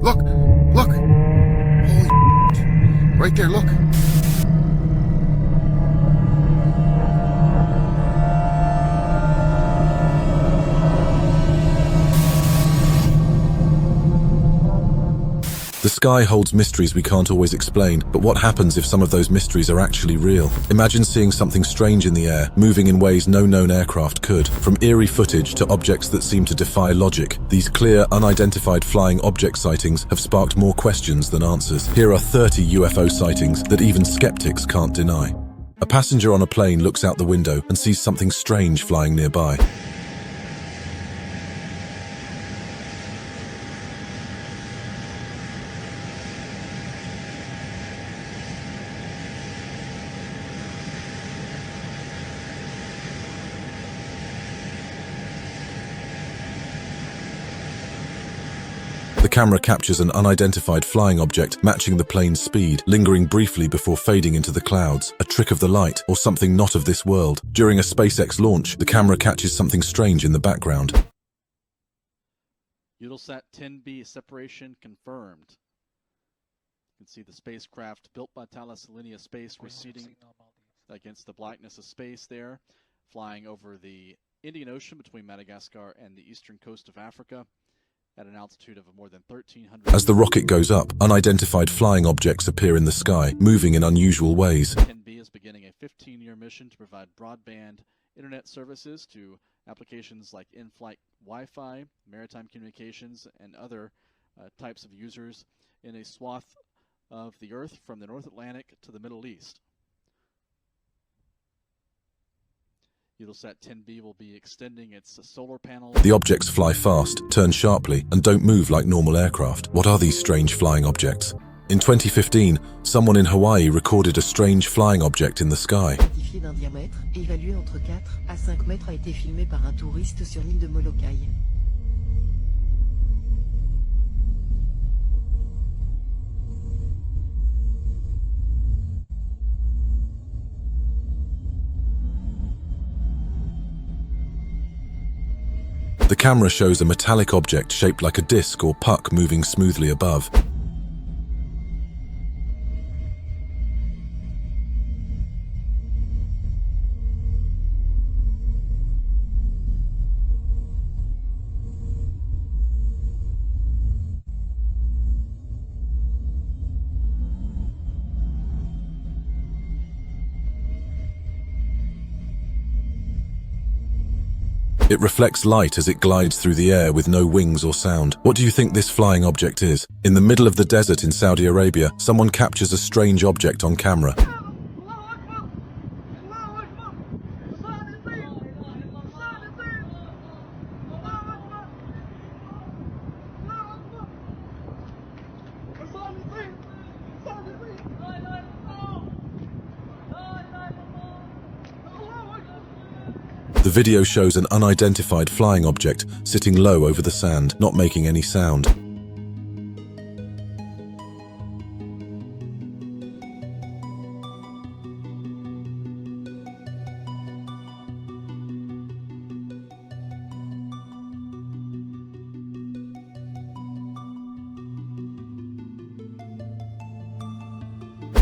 Look! Look! Holy right there, look! The sky holds mysteries we can't always explain, but what happens if some of those mysteries are actually real? Imagine seeing something strange in the air, moving in ways no known aircraft could. From eerie footage to objects that seem to defy logic, these clear, unidentified flying object sightings have sparked more questions than answers. Here are 30 UFO sightings that even skeptics can't deny. A passenger on a plane looks out the window and sees something strange flying nearby. The camera captures an unidentified flying object matching the plane's speed, lingering briefly before fading into the clouds, a trick of the light or something not of this world. During a SpaceX launch, the camera catches something strange in the background. Eutelsat 10B separation confirmed. You can see the spacecraft built by Thales Alenia Space receding against the blackness of space there, flying over the Indian Ocean between Madagascar and the eastern coast of Africa, at an altitude of more than 1,300. As the rocket goes up, unidentified flying objects appear in the sky, moving in unusual ways. 10B is beginning a 15-year mission to provide broadband internet services to applications like in-flight Wi-Fi, maritime communications, and other types of users in a swath of the Earth from the North Atlantic to the Middle East. Eutelsat 10B will be extending its solar panels. The objects fly fast, turn sharply, and don't move like normal aircraft. What are these strange flying objects? In 2015, someone in Hawaii recorded a strange flying object in the sky. D'un diamètre évalué entre 4 à 5 mètres a été filmé par un touriste sur l'île de Molokai. The camera shows a metallic object shaped like a disc or puck moving smoothly above. It reflects light as it glides through the air with no wings or sound. What do you think this flying object is? In the middle of the desert in Saudi Arabia, someone captures a strange object on camera. The video shows an unidentified flying object sitting low over the sand, not making any sound.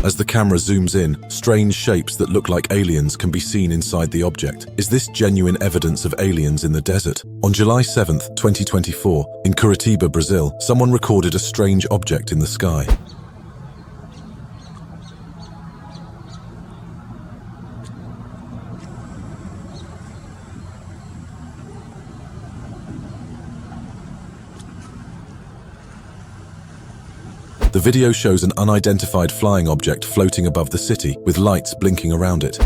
As the camera zooms in, strange shapes that look like aliens can be seen inside the object. Is this genuine evidence of aliens in the desert? On July 7th, 2024, in Curitiba, Brazil, someone recorded a strange object in the sky. The video shows an unidentified flying object floating above the city, with lights blinking around it.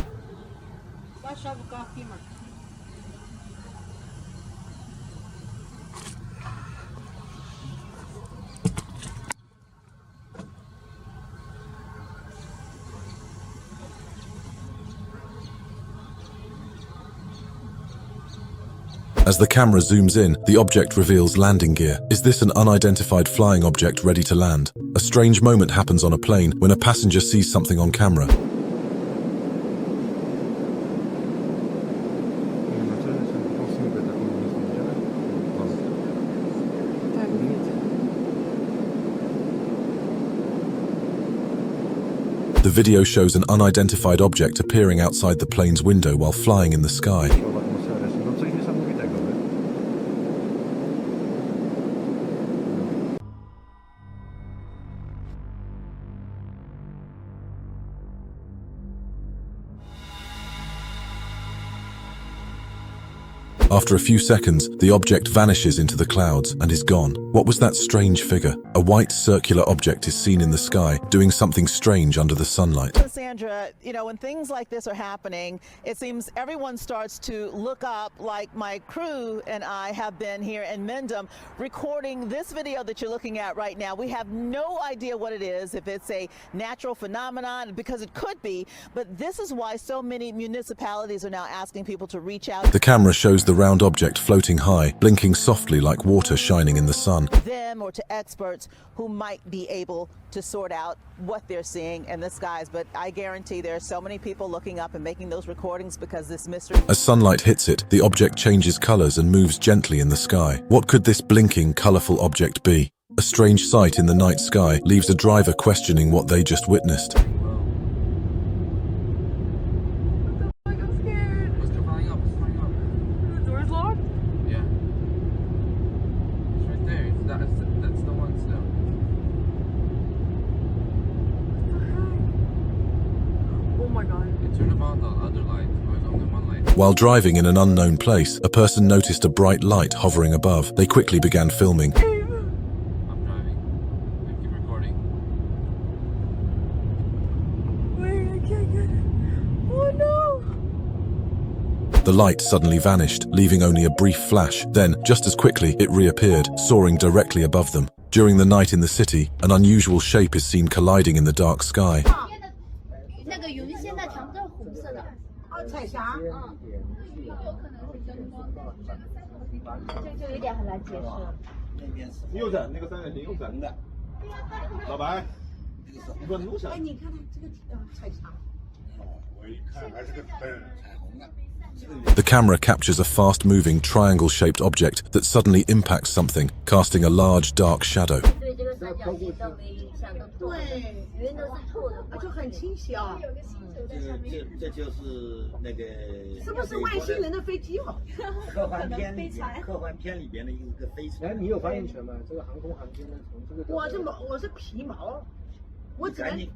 As the camera zooms in, the object reveals landing gear. Is this an unidentified flying object ready to land? A strange moment happens on a plane when a passenger sees something on camera. The video shows an unidentified object appearing outside the plane's window while flying in the sky. No coś niesamowitego, nie? After a few seconds, the object vanishes into the clouds and is gone. What was that strange figure? A white circular object is seen in the sky, doing something strange under the sunlight. Sandra, you know, when things like this are happening, it seems everyone starts to look up, like my crew and I have been here in Mendham recording this video that you're looking at right now. We have no idea what it is, if it's a natural phenomenon, because it could be, but this is why so many municipalities are now asking people to reach out. The camera shows the round object floating high, blinking softly like water shining in the sun. Them or to experts who might be able to sort out what they're seeing in the skies, but I guarantee there are so many people looking up and making those recordings because this mystery. As sunlight hits it, the object changes colors and moves gently in the sky. What could this blinking, colorful object be? A strange sight in the night sky leaves a driver questioning what they just witnessed. While driving in an unknown place, a person noticed a bright light hovering above. They quickly began filming. I'm driving. I keep recording. Wait, I can't get it. Oh no! The light suddenly vanished, leaving only a brief flash. Then, just as quickly, it reappeared, soaring directly above them. During the night in the city, an unusual shape is seen colliding in the dark sky. 那个云现在墙这是红色的，彩霞，有可能是灯光，就有点很难解释。右转那个3.0右转的，老白，问路上。哎，你看看这个彩霞。我一看还是个彩虹的。 The camera captures a fast-moving, triangle-shaped object that suddenly impacts something, casting a large, dark shadow. 对这个三角形都没影响，都对，云都是透的，就很清晰啊。这就是那个是不是外星人的飞机哦？科幻片里边的一个飞船。哎，你有发言权吗？这个航空航天的从这个。我是皮毛，我只能听。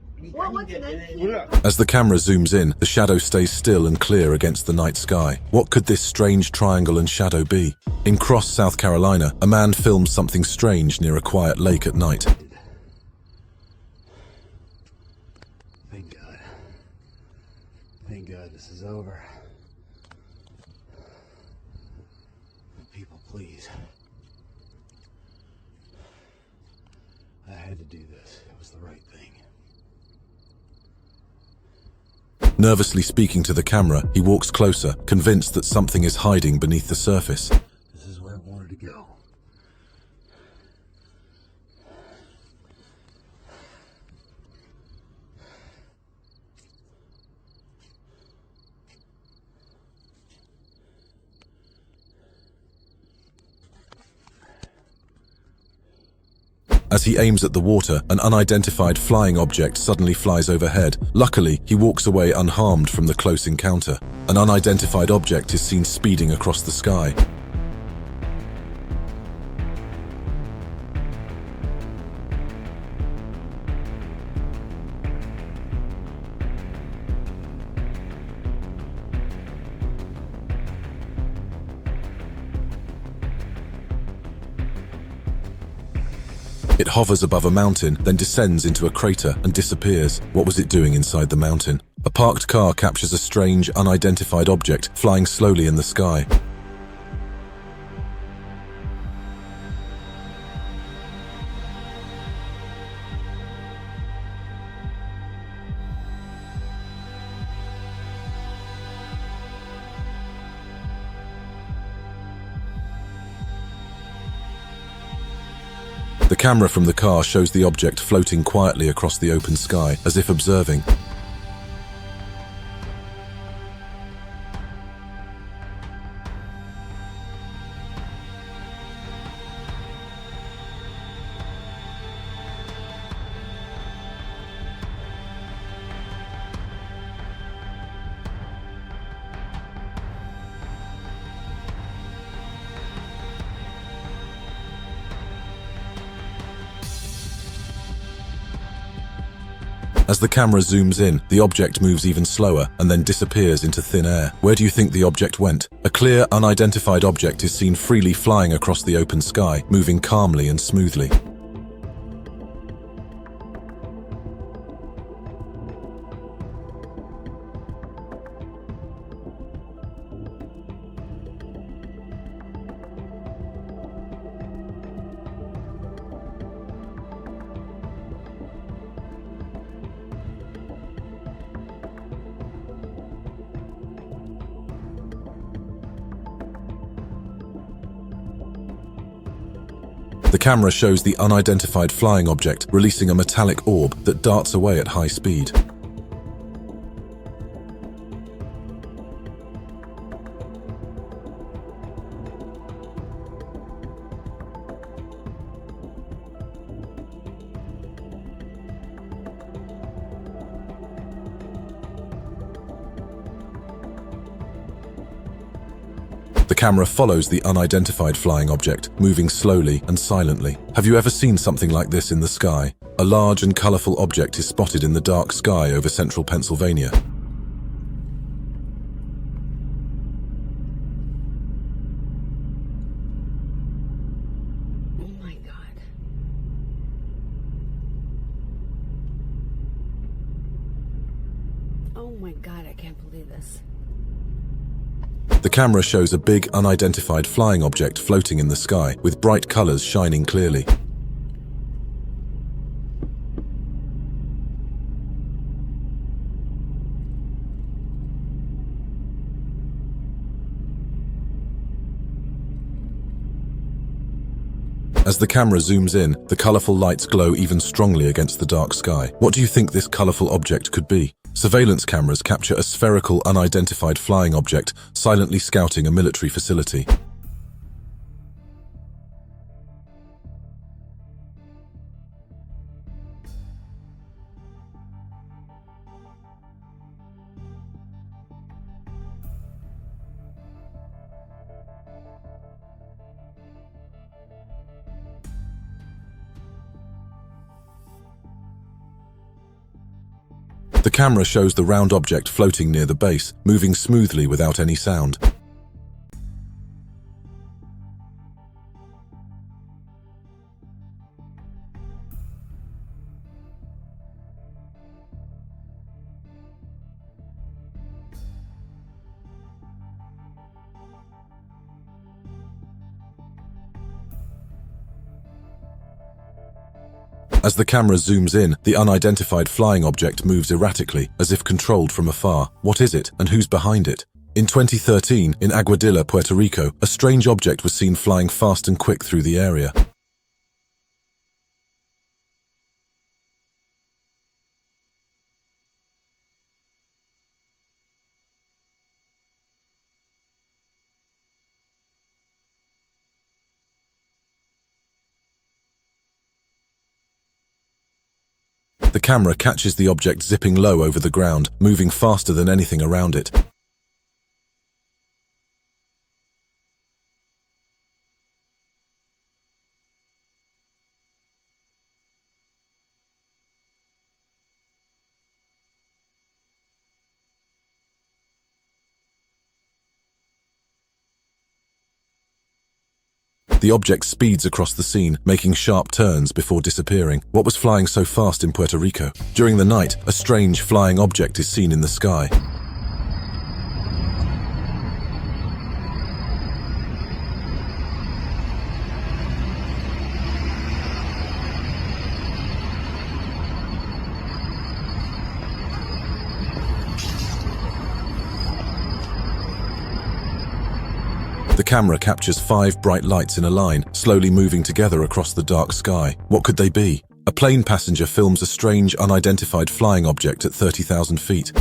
As the camera zooms in, the shadow stays still and clear against the night sky. What could this strange triangle and shadow be? In Cross, South Carolina, a man films something strange near a quiet lake at night. Thank God. Thank God this is over. People, please. I had to do this. It was the right thing. Nervously speaking to the camera, he walks closer, convinced that something is hiding beneath the surface. This is where I wanted to go. As he aims at the water, an unidentified flying object suddenly flies overhead. Luckily, he walks away unharmed from the close encounter. An unidentified object is seen speeding across the sky. It hovers above a mountain, then descends into a crater and disappears. What was it doing inside the mountain? A parked car captures a strange, unidentified object flying slowly in the sky. The camera from the car shows the object floating quietly across the open sky, as if observing. As the camera zooms in, the object moves even slower and then disappears into thin air. Where do you think the object went? A clear, unidentified object is seen freely flying across the open sky, moving calmly and smoothly. The camera shows the unidentified flying object releasing a metallic orb that darts away at high speed. The camera follows the unidentified flying object, moving slowly and silently. Have you ever seen something like this in the sky? A large and colorful object is spotted in the dark sky over central Pennsylvania. Oh my God. Oh my God, I can't believe this. The camera shows a big, unidentified flying object floating in the sky, with bright colors shining clearly. As the camera zooms in, the colorful lights glow even strongly against the dark sky. What do you think this colorful object could be? Surveillance cameras capture a spherical, unidentified flying object silently scouting a military facility. The camera shows the round object floating near the base, moving smoothly without any sound. As the camera zooms in, the unidentified flying object moves erratically, as if controlled from afar. What is it, and who's behind it? In 2013, in Aguadilla, Puerto Rico, a strange object was seen flying fast and quick through the area. The camera catches the object zipping low over the ground, moving faster than anything around it. The object speeds across the scene, making sharp turns before disappearing. What was flying so fast in Puerto Rico? During the night, a strange flying object is seen in the sky. The camera captures 5 bright lights in a line, slowly moving together across the dark sky. What could they be? A plane passenger films a strange, unidentified flying object at 30,000 feet.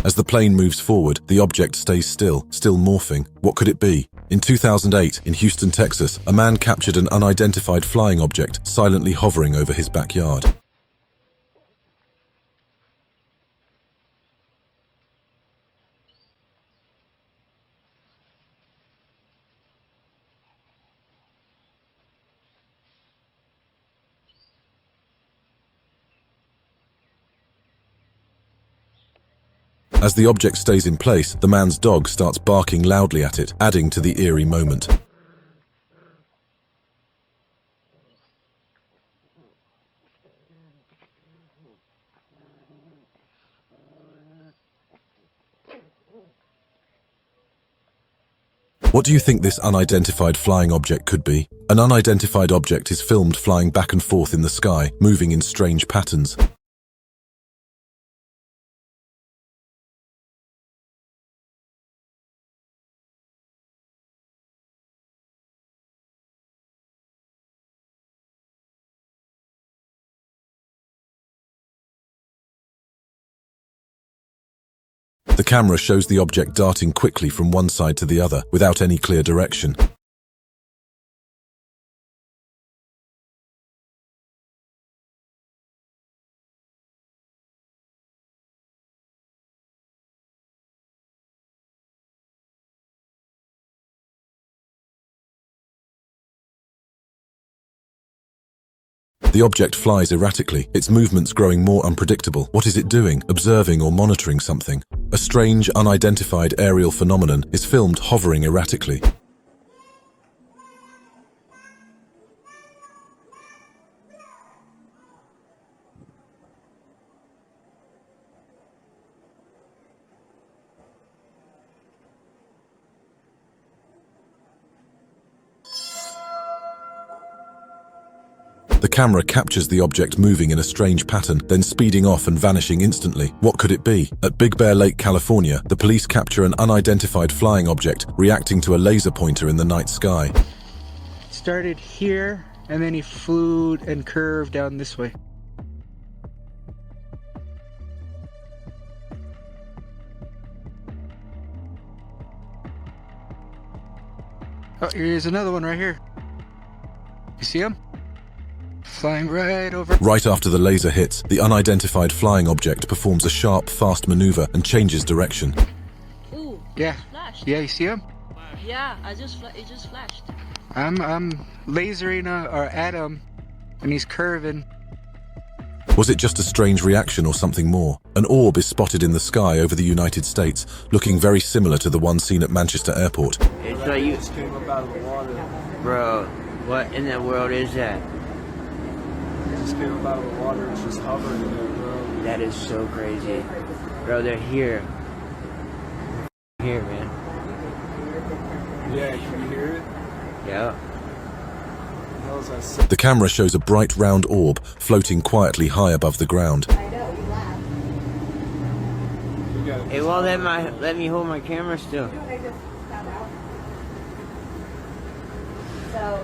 As the plane moves forward, the object stays still morphing. What could it be? In 2008, in Houston, Texas, a man captured an unidentified flying object silently hovering over his backyard. As the object stays in place, the man's dog starts barking loudly at it, adding to the eerie moment. What do you think this unidentified flying object could be? An unidentified object is filmed flying back and forth in the sky, moving in strange patterns. The camera shows the object darting quickly from one side to the other, without any clear direction. The object flies erratically, its movements growing more unpredictable. What is it doing? Observing or monitoring something? A strange, unidentified aerial phenomenon is filmed hovering erratically. The camera captures the object moving in a strange pattern, then speeding off and vanishing instantly. What could it be? At Big Bear Lake, California, the police capture an unidentified flying object reacting to a laser pointer in the night sky. Started here, and then he flew and curved down this way. Oh, here's another one right here. You see him? Flying right over. Right after the laser hits, the unidentified flying object performs a sharp, fast maneuver and changes direction. Ooh, Yeah. flashed. Yeah, you see him? Yeah, it just flashed. I'm lasering at him, and he's curving. Was it just a strange reaction or something more? An orb is spotted in the sky over the United States, looking very similar to the one seen at Manchester Airport. It's like you just came up out of the water. Bro, what in the world is that? It just came up out of the water. It's just hovering there, bro. That is so crazy. Bro, they're here. Here, man. Yeah, can you hear it? Yeah. How is that so? The camera shows a bright round orb floating quietly high above the ground. It won't let me hold my camera still.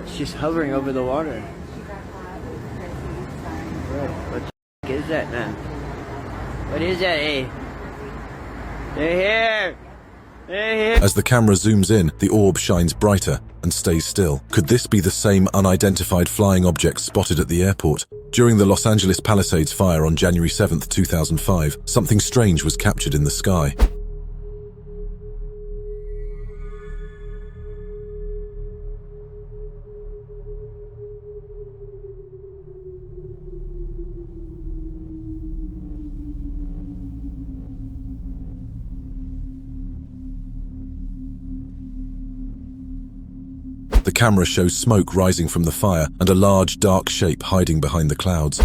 It's just hovering over the water. Bro, what the is that, man? What is that, eh? They're here! They're here! As the camera zooms in, the orb shines brighter and stays still. Could this be the same unidentified flying object spotted at the airport? During the Los Angeles Palisades fire on January 7th, 2005, something strange was captured in the sky. The camera shows smoke rising from the fire and a large, dark shape hiding behind the clouds.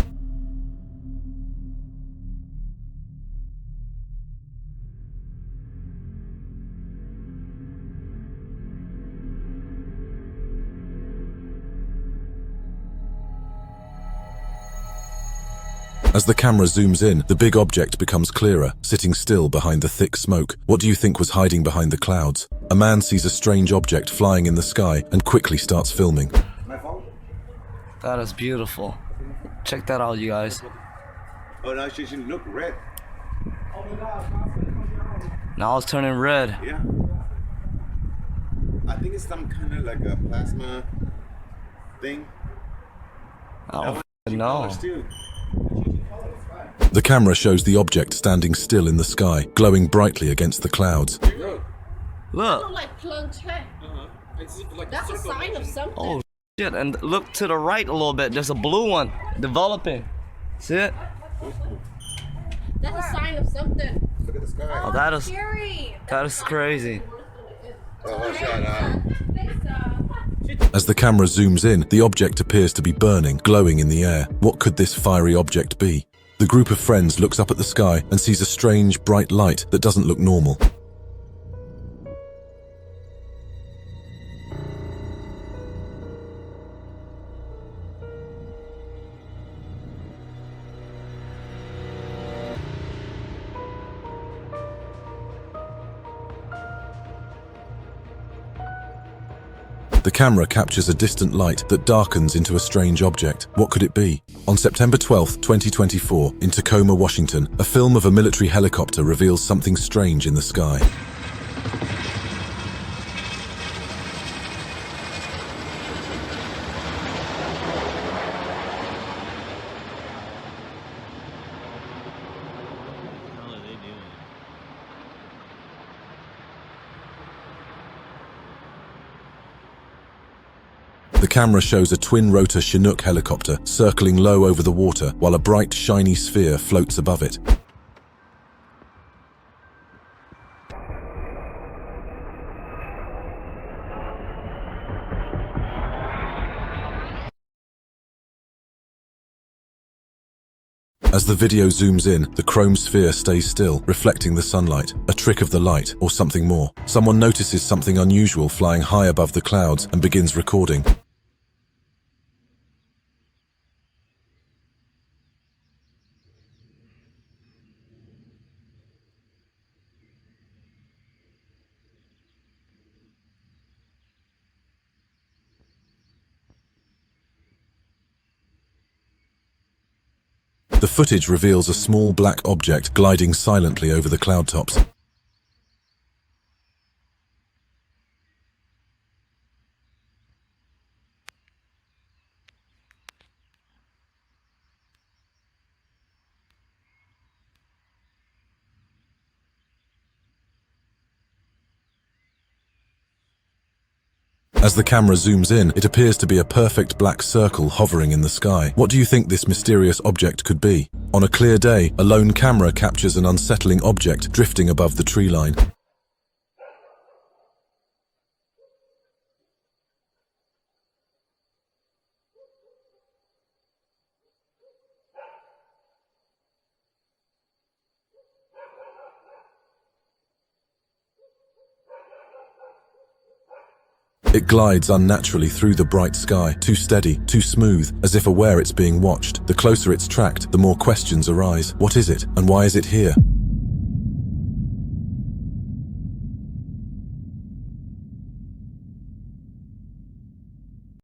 As the camera zooms in, the big object becomes clearer, sitting still behind the thick smoke. What do you think was hiding behind the clouds? A man sees a strange object flying in the sky and quickly starts filming. That is beautiful. Check that out, you guys. Oh, now she look red. Now it's turning red. Yeah. I think it's some kind of like a plasma thing. Oh, no. The camera shows the object standing still in the sky, glowing brightly against the clouds. Look. Like that's a sign of something. Oh, shit. And look to the right a little bit. There's a blue one developing. See it? That's a sign of something. Look at the sky. Oh, that is Scary. that is crazy. As the camera zooms in, the object appears to be burning, glowing in the air. What could this fiery object be? The group of friends looks up at the sky and sees a strange, bright light that doesn't look normal. The camera captures a distant light that darkens into a strange object. What could it be? On September 12, 2024, in Tacoma, Washington, a film of a military helicopter reveals something strange in the sky. The camera shows a twin-rotor Chinook helicopter circling low over the water while a bright, shiny sphere floats above it. As the video zooms in, the chrome sphere stays still, reflecting the sunlight. A trick of the light, or something more. Someone notices something unusual flying high above the clouds and begins recording. The footage reveals a small black object gliding silently over the cloud tops. As the camera zooms in, it appears to be a perfect black circle hovering in the sky. What do you think this mysterious object could be? On a clear day, a lone camera captures an unsettling object drifting above the tree line. It glides unnaturally through the bright sky, too steady, too smooth, as if aware it's being watched. The closer it's tracked, the more questions arise. What is it, and why is it here?